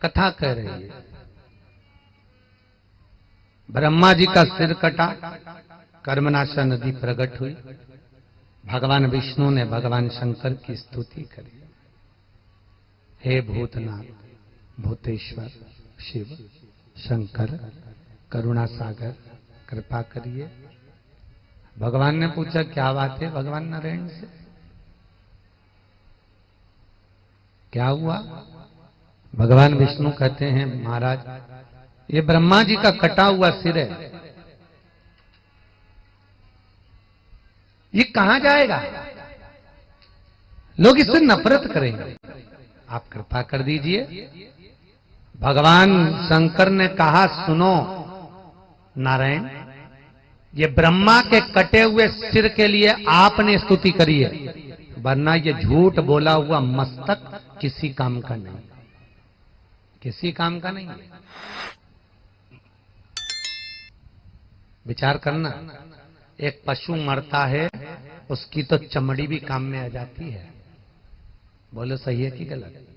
कथा कह रही है। ब्रह्मा जी का सिर कटा, कर्मनाशा नदी प्रकट हुई, भगवान विष्णु ने भगवान शंकर की स्तुति करी। हे भूतनाथ, भूतेश्वर, शिव, शंकर, करुणा सागर, कृपा करिए। भगवान ने पूछा क्या बात है भगवान नारायण से, क्या हुआ? भगवान विष्णु कहते हैं महाराज, ये ब्रह्मा जी का कटा हुआ सिर है, ये कहां जाएगा? लोग इससे नफरत करेंगे, आप कृपा कर दीजिए। भगवान शंकर ने कहा सुनो नारायण, ये ब्रह्मा के कटे हुए सिर के लिए आपने स्तुति करी है, वरना ये झूठ बोला हुआ मस्तक किसी काम का नहीं, किसी काम का नहीं। विचार करना, एक पशु मरता है, उसकी तो चमड़ी भी काम में आ जाती है। बोलो सही है कि गलत?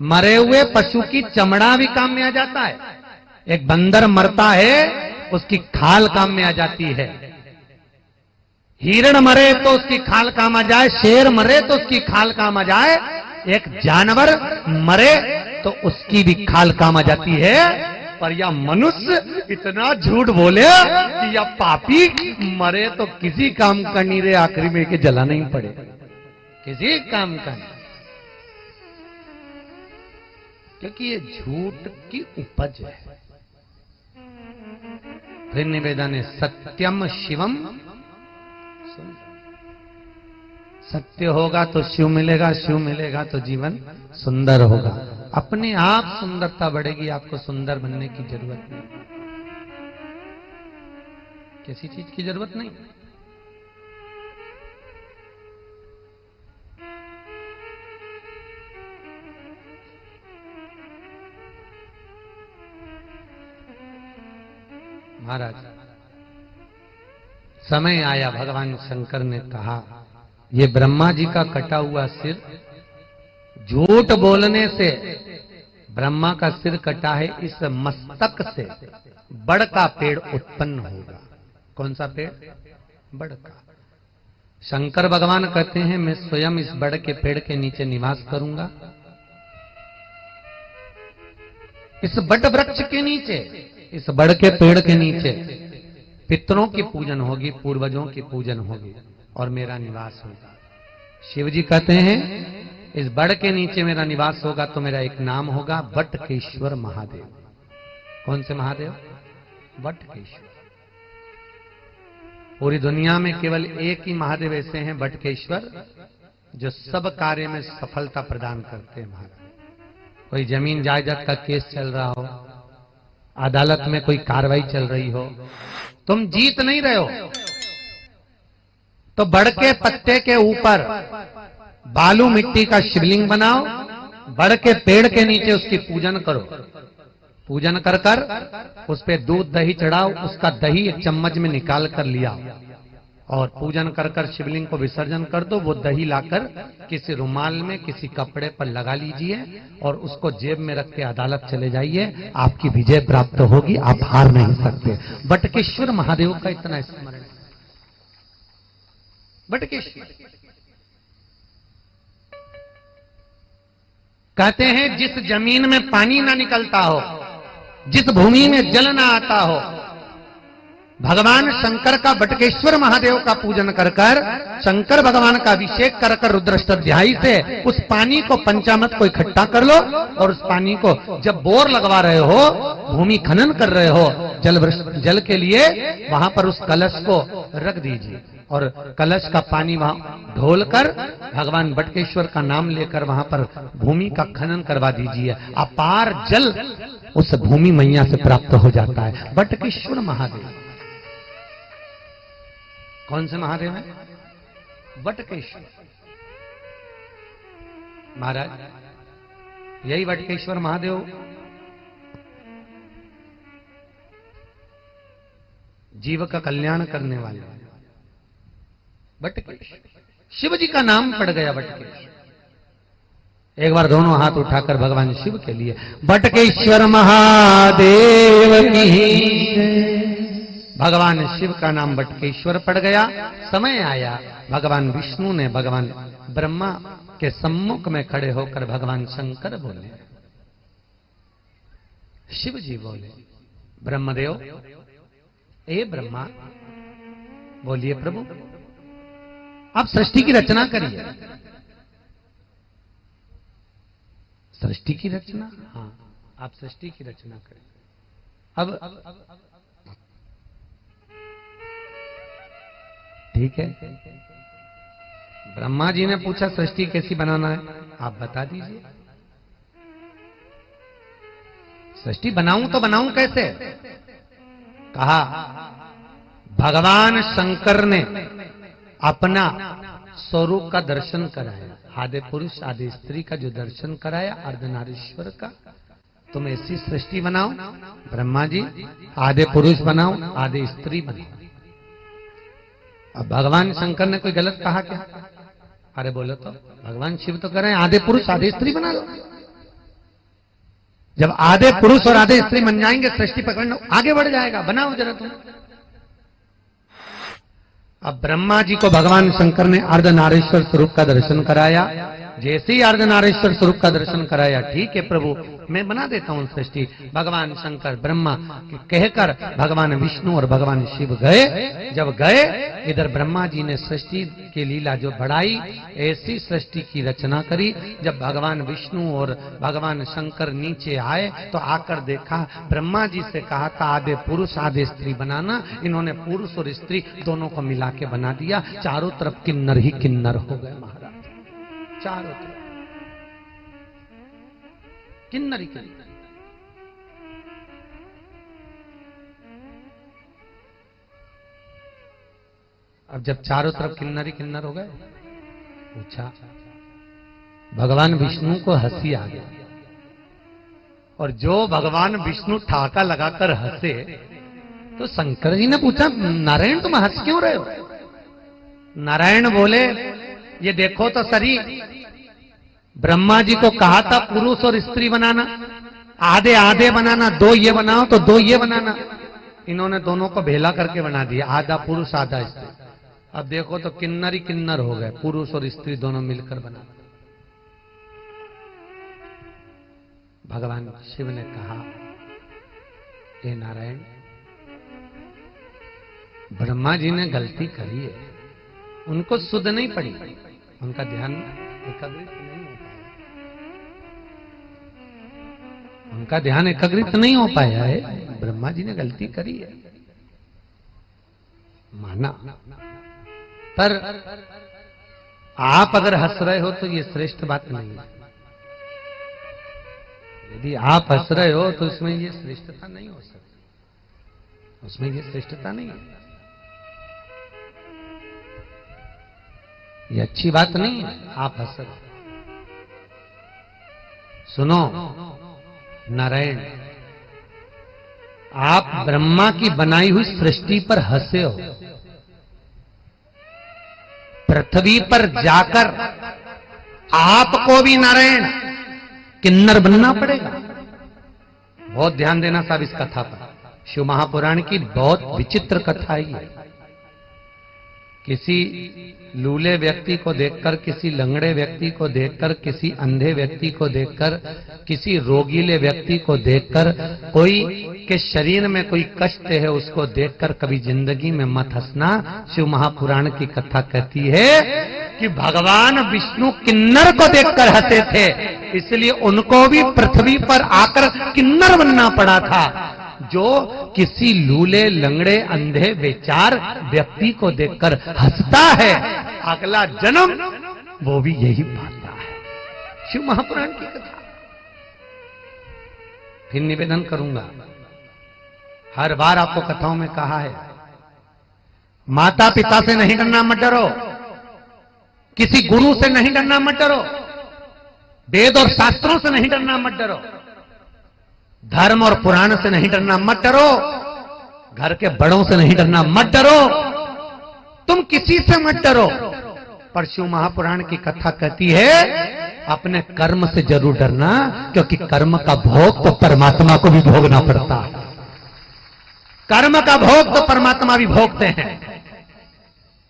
मरे हुए पशु की चमड़ा भी काम में आ जाता है। एक बंदर मरता है, उसकी खाल काम में आ जाती है। हिरण मरे तो उसकी खाल काम आ जाए, शेर मरे तो उसकी खाल काम आ जाए, एक जानवर मरे तो उसकी भी खाल काम आ जाती है। पर यह मनुष्य इतना झूठ बोले कि यह पापी मरे तो किसी काम का नहीं रे, आखिरी में के जलाना ही पड़े, किसी काम का नहीं, क्योंकि ये झूठ की उपज है। फिर निवेदा ने सत्यम शिवम, सत्य होगा तो शिव मिलेगा, शिव मिलेगा तो जीवन सुंदर होगा। अपने आप सुंदरता बढ़ेगी, आपको सुंदर बनने की जरूरत नहीं, किसी चीज की जरूरत नहीं। महाराज, समय आया, भगवान शंकर ने कहा ये ब्रह्मा जी का कटा हुआ सिर, झूठ बोलने से ब्रह्मा का सिर कटा है, इस मस्तक से बड़ का पेड़ उत्पन्न होगा। कौन सा पेड़? बड़ का। शंकर भगवान कहते हैं मैं स्वयं इस बड़ के पेड़ के नीचे निवास करूंगा। इस बड़ वृक्ष के नीचे, इस बड़ के पेड़ के नीचे पितरों की पूजन होगी, पूर्वजों की पूजन होगी और मेरा निवास होगा। शिव जी कहते हैं इस बड़ के नीचे मेरा निवास होगा तो मेरा एक नाम होगा, बटकेश्वर महादेव। कौन से महादेव? बटकेश्वर। पूरी दुनिया में केवल एक ही महादेव ऐसे हैं, बटकेश्वर, जो सब कार्य में सफलता प्रदान करते हैं। महादेव, कोई जमीन जायदाद का केस चल रहा हो, अदालत में कोई कार्रवाई चल रही हो, तुम जीत नहीं रहे हो तो बड़ के पत्ते के ऊपर बालू मिट्टी का शिवलिंग बनाओ, बड़ के पेड़ के नीचे उसकी पूजन करो, पूजन कर कर उस पे दूध दही चढ़ाओ, उसका दही एक चम्मच में निकाल कर लिया और पूजन कर कर शिवलिंग को विसर्जन कर दो। वो दही लाकर किसी रुमाल में किसी कपड़े पर लगा लीजिए और उसको जेब में रख के अदालत चले जाइए, आपकी विजय प्राप्त होगी, आप हार नहीं सकते। बटकेश्वर महादेव का इतना स्मरण। बटकेश्वर कहते हैं जिस जमीन में पानी ना निकलता हो, जिस भूमि में जल ना आता हो, भगवान शंकर का बटकेश्वर महादेव का पूजन कर कर, शंकर भगवान का अभिषेक कर कर रुद्राष्टाध्यायी से उस पानी को पंचामृत को इकट्ठा कर लो और उस पानी को जब बोर लगवा रहे हो, भूमि खनन कर रहे हो, जल के लिए वहां पर उस कलश को रख दीजिए और कलश का पानी वहां ढोलकर भगवान बटकेश्वर का नाम लेकर वहां पर भूमि का खनन करवा दीजिए। अपार जल उस भूमि मैया से प्राप्त हो जाता है। बटकेश्वर महादेव। कौन से महादेव है? बटकेश्वर महाराज। यही बटकेश्वर महादेव जीव का कल्याण करने वाले बटकेश्वर। शिव जी का नाम पड़ गया बटकेश्वर। एक बार दोनों हाथ उठाकर भगवान शिव के लिए, बटकेश्वर महादेव की। भगवान शिव का नाम बटकेश्वर पड़ गया। समय आया, भगवान विष्णु ने भगवान ब्रह्मा के सम्मुख में खड़े होकर भगवान शंकर बोले, शिव जी बोले, ब्रह्मदेव, ए ब्रह्मा, बोलिए प्रभु, आप सृष्टि की रचना करिए। सृष्टि की रचना? हाँ, आप सृष्टि की रचना करिए। अब ठीक है, ब्रह्मा जी ने पूछा सृष्टि कैसी बनाना है, आप बता दीजिए। सृष्टि बनाऊं तो बनाऊं कैसे? कहा, भगवान शंकर ने अपना स्वरूप का दर्शन कराया, आदि पुरुष आदि स्त्री का जो दर्शन कराया, अर्धनारीश्वर का, तुम ऐसी सृष्टि बनाओ ब्रह्मा जी, आदि पुरुष बनाओ, आदि स्त्री बनाओ। अब भगवान शंकर ने कोई गलत कहा क्या? अरे बोलो तो, भगवान शिव तो कह रहे हैं आधे पुरुष आधे स्त्री बना लो। जब आधे पुरुष और आधे स्त्री बन जाएंगे, सृष्टि पकड़ना आगे बढ़ जाएगा, बनाओ जरा तुम। अब ब्रह्मा जी को भगवान शंकर ने अर्धनारीश्वर स्वरूप का दर्शन कराया। जैसे ही अर्धनारीश्वर स्वरूप का दर्शन कराया, ठीक है प्रभु, मैं बना देता हूं सृष्टि। भगवान शंकर ब्रह्मा कहकर भगवान विष्णु और भगवान शिव गए। जब गए, इधर ब्रह्मा जी ने सृष्टि की लीला जो बढ़ाई, ऐसी सृष्टि की रचना करी। जब भगवान विष्णु और भगवान शंकर नीचे आए तो आकर देखा, ब्रह्मा जी से कहा था आधे पुरुष आधे स्त्री बनाना, इन्होंने पुरुष और स्त्री दोनों को मिला के बना दिया। चारों तरफ किन्नर ही किन्नर हो गए महाराज, चारों तरफ किन्नर ही किन्नर। अब जब चारों तरफ किन्नर ही किन्नर हो गए, पूछा, भगवान विष्णु को हंसी आ गई। और जो भगवान विष्णु ठाका लगाकर हंसे, तो शंकर जी ने पूछा, नारायण तुम हंस क्यों रहे हो? नारायण बोले, ये देखो तो सही, ब्रह्मा जी को कहा था पुरुष और स्त्री बनाना, आधे आधे बनाना, दो ये बनाओ तो दो ये बनाना, इन्होंने दोनों को भेला करके बना दिया, आधा पुरुष आधा स्त्री। अब देखो तो किन्नर ही किन्नर हो गए, पुरुष और स्त्री दोनों मिलकर बना। भगवान शिव ने कहा, हे नारायण, ब्रह्मा जी ने गलती करी है, उनको सुध नहीं पड़ी, उनका ध्यान एकाग्रित नहीं हो पाया, उनका ध्यान एकाग्रित नहीं हो पाया है। ब्रह्मा जी ने गलती करी है, माना, पर आप अगर हंस रहे हो तो ये श्रेष्ठ बात नहीं है। यदि आप हंस रहे हो तो उसमें ये श्रेष्ठता नहीं हो सकती, उसमें ये श्रेष्ठता नहीं है, ये अच्छी बात नहीं है। आप हंस रहे, सुनो नारायण, आप ब्रह्मा की बनाई हुई सृष्टि पर हंसे हो, पृथ्वी पर जाकर आपको भी नारायण किन्नर बनना पड़ेगा। बहुत ध्यान देना साहब इस कथा पर, शिव महापुराण की बहुत विचित्र कथा है। किसी लूले व्यक्ति को देखकर, किसी लंगड़े व्यक्ति को देखकर, किसी अंधे व्यक्ति को देखकर, किसी रोगीले व्यक्ति को देखकर, कोई के शरीर में कोई कष्ट है उसको देखकर कभी जिंदगी में मत हंसना। शिव महापुराण की कथा कहती है कि भगवान विष्णु किन्नर को देखकर हंसे थे, इसलिए उनको भी पृथ्वी पर आकर किन्नर बनना पड़ा था। जो किसी लूले लंगड़े अंधे बेचार व्यक्ति को देखकर हंसता है, अगला जन्म वो भी यही पाता है। शिव महापुराण की कथा। फिर निवेदन करूंगा, हर बार आपको कथाओं में कहा है, माता पिता से नहीं डरना मत डरो, किसी गुरु से नहीं डरना मत डरो, वेद और शास्त्रों से नहीं डरना मत डरो, धर्म और पुराण से नहीं डरना मत डरो, घर के बड़ों से नहीं डरना मत डरो, तुम किसी से मत डरो। पर शिव महापुराण की कथा कहती है अपने कर्म से जरूर डरना, क्योंकि कर्म का भोग तो परमात्मा को भी भोगना पड़ता है। कर्म का भोग तो परमात्मा भी भोगते हैं।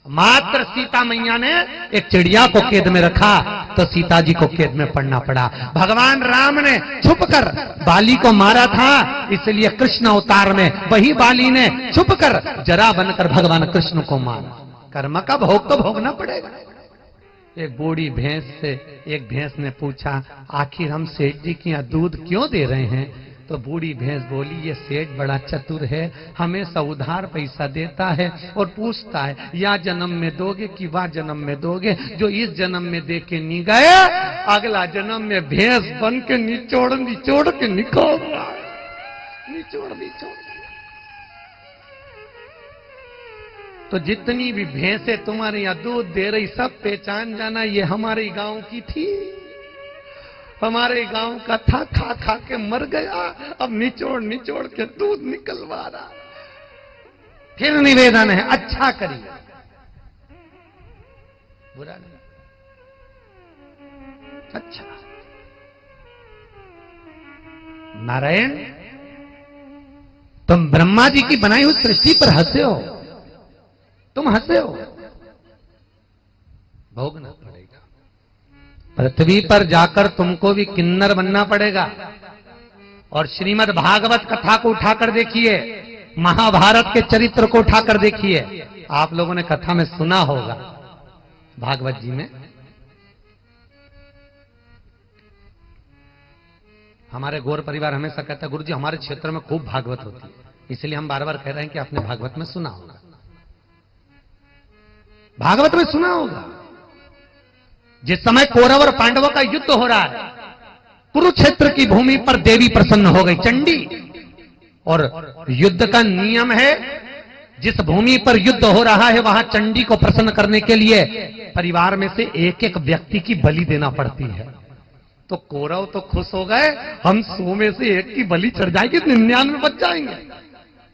मात्र सीता मैया ने एक चिड़िया को कैद में रखा तो सीता जी को कैद में पड़ना पड़ा। भगवान राम ने छुपकर बाली को मारा था, इसलिए कृष्ण अवतार में वही बाली ने छुपकर जरा बनकर भगवान कृष्ण को मारा। कर्म का भोग तो भोगना पड़ेगा। एक बूढ़ी भैंस से एक भैंस ने पूछा, आखिर हम सेठ जी के यहाँ दूध क्यों दे रहे हैं? तो बूढ़ी भैंस बोली, ये सेठ बड़ा चतुर है, हमेशा उधार पैसा देता है और पूछता है या जन्म में दोगे कि वाह जन्म में दोगे। जो इस जन्म में दे के नहीं गए, अगला जन्म में भैंस बन के निचोड़ निचोड़ के निकाल रहा है, निचोड़ निचोड़। तो जितनी भी भैंसे तुम्हारे यहाँ दूध दे रही, सब पहचान जाना ये हमारे गांव की थी, हमारे गांव का था, खा खा के मर गया, अब निचोड़ निचोड़ के दूध निकलवा रहा। फिर निवेदन है, अच्छा करिए, बुरा नहीं, अच्छा। नारायण, तुम ब्रह्मा जी की बनाई हुई सृष्टि पर हंसे हो, तुम हंसे हो, भोगना पड़ेगा। पृथ्वी पर जाकर तुमको भी किन्नर बनना पड़ेगा। और श्रीमद् भागवत कथा को उठाकर देखिए, महाभारत के चरित्र को उठाकर देखिए। आप लोगों ने कथा में सुना होगा, भागवत जी में हमारे गौर परिवार हमेशा कहता है, गुरु जी हमारे क्षेत्र में खूब भागवत होती है, इसलिए हम बार बार कह रहे हैं कि आपने भागवत में सुना होगा, भागवत में सुना होगा। जिस समय कौरव और पांडवों का युद्ध हो रहा है, कुरुक्षेत्र की भूमि पर देवी प्रसन्न हो गई, चंडी। और युद्ध का नियम है, जिस भूमि पर युद्ध हो रहा है वहां चंडी को प्रसन्न करने के लिए परिवार में से एक एक व्यक्ति की बलि देना पड़ती है। तो कौरव तो खुश हो गए, हम 100 में से एक की बलि चढ़ जाएगी, 99 बच जाएंगे।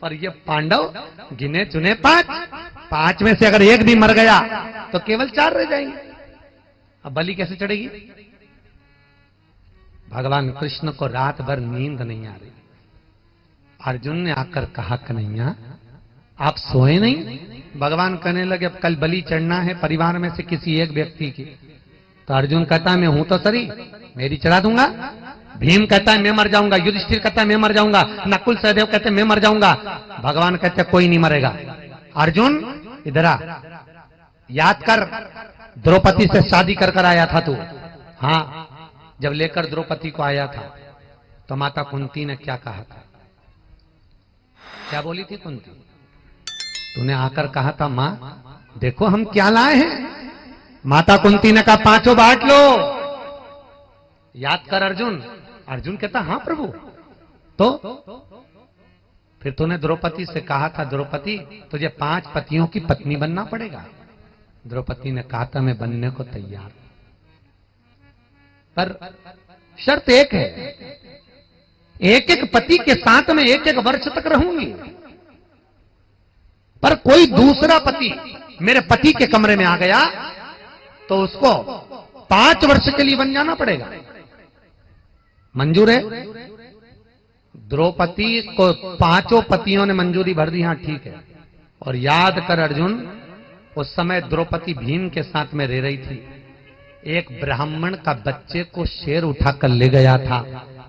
पर ये पांडव गिने चुने 5 में से अगर एक भी मर गया तो केवल 4 रह जाएंगे। अब बलि कैसे चढ़ेगी? भगवान कृष्ण को रात भर नींद नहीं आ रही। अर्जुन ने आकर कहा, कन्हैया आप सोए नहीं? भगवान कहने लगे, अब कल बलि चढ़ना है परिवार में से किसी एक व्यक्ति की। तो अर्जुन कहता है, मैं हूं तो सरी, मेरी चढ़ा दूंगा। भीम कहता है मैं मर जाऊंगा, युधिष्ठिर कहता है मैं मर जाऊंगा, नकुल सहदेव कहते हैं मैं मर जाऊंगा। भगवान कहते हैं कोई नहीं मरेगा। अर्जुन इधर आ, याद कर द्रौपदी से शादी कर आया था तू। हाँ, जब लेकर द्रौपदी को आया था तो माता कुंती ने क्या कहा था? क्या बोली थी कुंती? तूने आकर कहा था, मां देखो हम क्या लाए हैं। माता कुंती ने कहा 5 बांट लो। याद कर अर्जुन। अर्जुन कहता हाँ प्रभु। तो फिर तूने द्रौपदी से कहा था, द्रौपदी तुझे 5 पतियों की पत्नी बनना पड़ेगा। द्रौपदी ने कहा था मैं बनने को तैयार, पर शर्त एक है, एक एक पति के साथ में 1-1 वर्ष तक रहूंगी, पर कोई दूसरा पति मेरे पति के कमरे में आ गया तो उसको 5 वर्ष के लिए बन जाना पड़ेगा। मंजूर है? द्रौपदी को 5 पतियों ने मंजूरी भर दी। हाँ ठीक है। और याद कर अर्जुन, उस समय द्रौपदी भीम के साथ में रह रही थी। एक ब्राह्मण का बच्चे को शेर उठाकर ले गया था।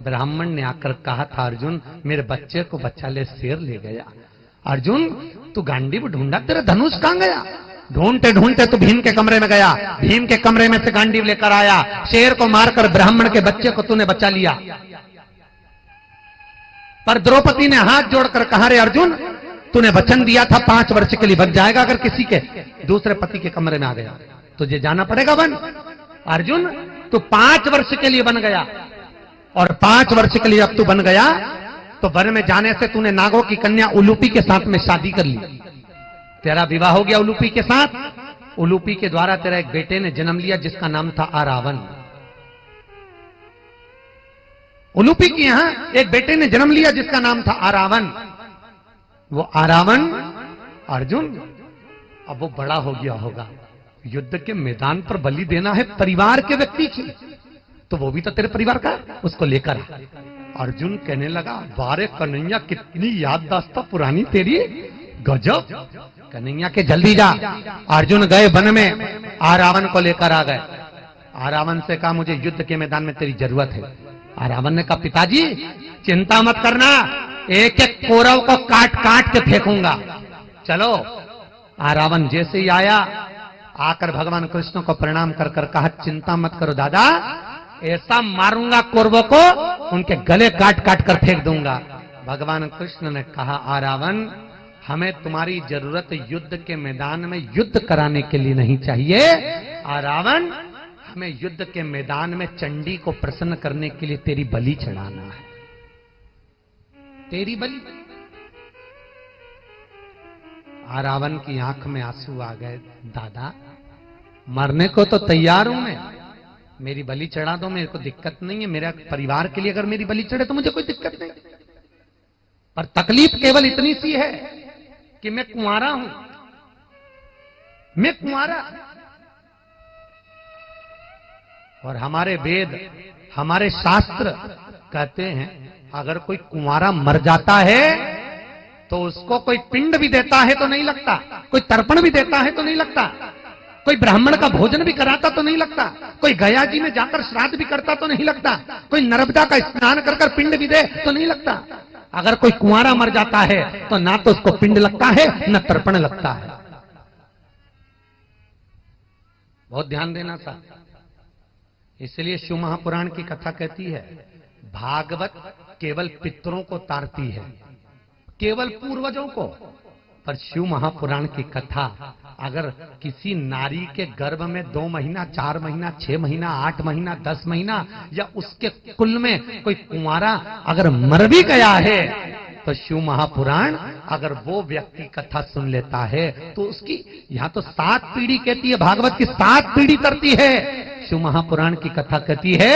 ब्राह्मण ने आकर कहा था, अर्जुन मेरे बच्चे को बचा ले, शेर ले गया। अर्जुन तू गांडीव ढूंढा, तेरा धनुष कहां गया? ढूंढते ढूंढते तो भीम के कमरे में गया, भीम के कमरे में से गांडीव लेकर आया, शेर को मारकर ब्राह्मण के बच्चे को तूने बचा लिया। पर द्रौपदी ने हाथ जोड़कर कहा, रे अर्जुन तूने वचन दिया था 5 वर्ष के लिए बच जाएगा, अगर किसी के दूसरे पति के कमरे में आ गया तुझे जाना पड़ेगा वन। अर्जुन तू 5 वर्ष के लिए बन गया, और 5 वर्ष के लिए अब तू बन गया तो वन में जाने से तूने नागों की कन्या उलूपी के साथ में शादी कर ली। तेरा विवाह हो गया उलूपी के साथ। उलूपी के द्वारा तेरा एक बेटे ने जन्म लिया जिसका नाम था आरावन। उलूपी के यहां एक बेटे ने जन्म लिया जिसका नाम था आरावन। वो आरावन अर्जुन अब वो बड़ा हो गया होगा, युद्ध के मैदान पर बलि देना है परिवार के व्यक्ति की, तो वो भी तो तेरे परिवार का है, उसको लेकर आ। अर्जुन कहने लगा, बारे कन्हैया कितनी याददाश्त पुरानी तेरी, गजब। कन्हैया के जल्दी जा। अर्जुन गए वन में, रावण को लेकर आ गए। रावण से कहा, मुझे युद्ध के मैदान में तेरी जरूरत है। रावण ने कहा, पिताजी चिंता मत करना, एक एक कौरव को काट काट के फेंकूंगा, चलो। रावण जैसे ही आया, आकर भगवान कृष्ण को प्रणाम कर कर कहा, चिंता मत करो दादा, ऐसा मारूंगा कौरवों को, उनके गले काट काट कर फेंक दूंगा। भगवान कृष्ण ने कहा, रावण हमें तुम्हारी जरूरत युद्ध के मैदान में युद्ध कराने के लिए नहीं चाहिए। रावण हमें युद्ध के मैदान में चंडी को प्रसन्न करने के लिए तेरी बलि चढ़ाना है, तेरी बलि। रावण की आंख में आंसू आ गए, दादा मरने को तो तैयार हूं मैं, मेरी बलि चढ़ा दो, मेरे को दिक्कत नहीं है, मेरा परिवार के लिए अगर मेरी बलि चढ़े तो मुझे कोई दिक्कत नहीं, पर तकलीफ केवल इतनी सी है कि मैं कुंवारा हूं, मैं कुंवारा। और हमारे वेद, हमारे शास्त्र कहते हैं, अगर कोई कुंवारा मर जाता है तो उसको कोई पिंड भी देता है तो नहीं लगता, कोई तर्पण भी देता है तो नहीं लगता, कोई ब्राह्मण का भोजन भी कराता तो नहीं लगता, कोई गया जी में जाकर श्राद्ध भी करता तो नहीं लगता, कोई नर्मदा का स्नान कर कर पिंड भी दे तो नहीं लगता। अगर कोई कुंवारा मर जाता है तो ना तो उसको पिंड लगता है न तर्पण लगता है। बहुत ध्यान देना था। इसलिए शिव महापुराण की कथा कहती है, भागवत केवल पितरों को तारती है, केवल पूर्वजों को, पर शिव महापुराण की कथा अगर किसी नारी के गर्भ में 2 महीना, 4 महीना, 6 महीना, 8 महीना, 10 महीना या उसके कुल में कोई कुंवारा अगर मर भी गया है, तो शिव महापुराण अगर वो व्यक्ति कथा सुन लेता है तो उसकी, यहां तो 7 पीढ़ी कहती है, भागवत की 7 पीढ़ी करती है, शिव महापुराण की कथा कहती है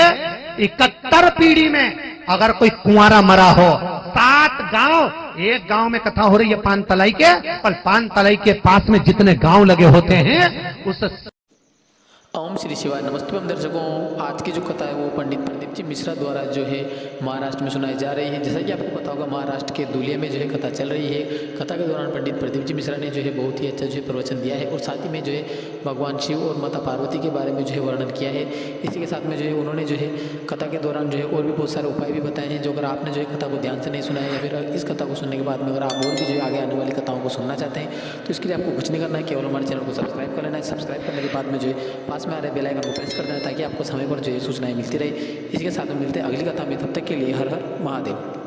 71 पीढ़ी में अगर कोई कुंवारा मरा हो, 7 गांव, एक गांव में कथा हो रही है पानतलाई के, और पानतलाई के पास में जितने गांव लगे होते हैं उस ओम श्री शिवाय। नमस्ते दर्शकों, आज की जो कथा है वो पंडित प्रदीप जी मिश्रा द्वारा जो है महाराष्ट्र में सुनाई जा रही है। जैसा कि आपको पता होगा, महाराष्ट्र के धुलिया में जो है कथा चल रही है। कथा के दौरान पंडित प्रदीप जी मिश्रा ने जो है बहुत ही अच्छा जो है प्रवचन दिया है, और साथ ही में जो है भगवान शिव और माता पार्वती के बारे में जो है वर्णन किया है। इसी के साथ में जो है उन्होंने जो है कथा के दौरान जो है और भी बहुत सारे उपाय भी बताए हैं, जो अगर आपने जो है कथा को ध्यान से नहीं सुना है, या फिर इस कथा को सुनने के बाद में अगर आप और भी जो है आगे आने वाली कथाओं को सुनना चाहते हैं, तो इसके लिए आपको कुछ नहीं करना है, केवल हमारे चैनल को सब्सक्राइब कर लेना है। सब्सक्राइब करने के बाद में जो है पास में आ रहे बेल आइकन को प्रेस कर देना, ताकि आपको समय पर जो है सूचनाएं मिलती रहे। इसी के साथ में मिलते हैं अगली कथा में, तब तक के लिए हर हर महादेव।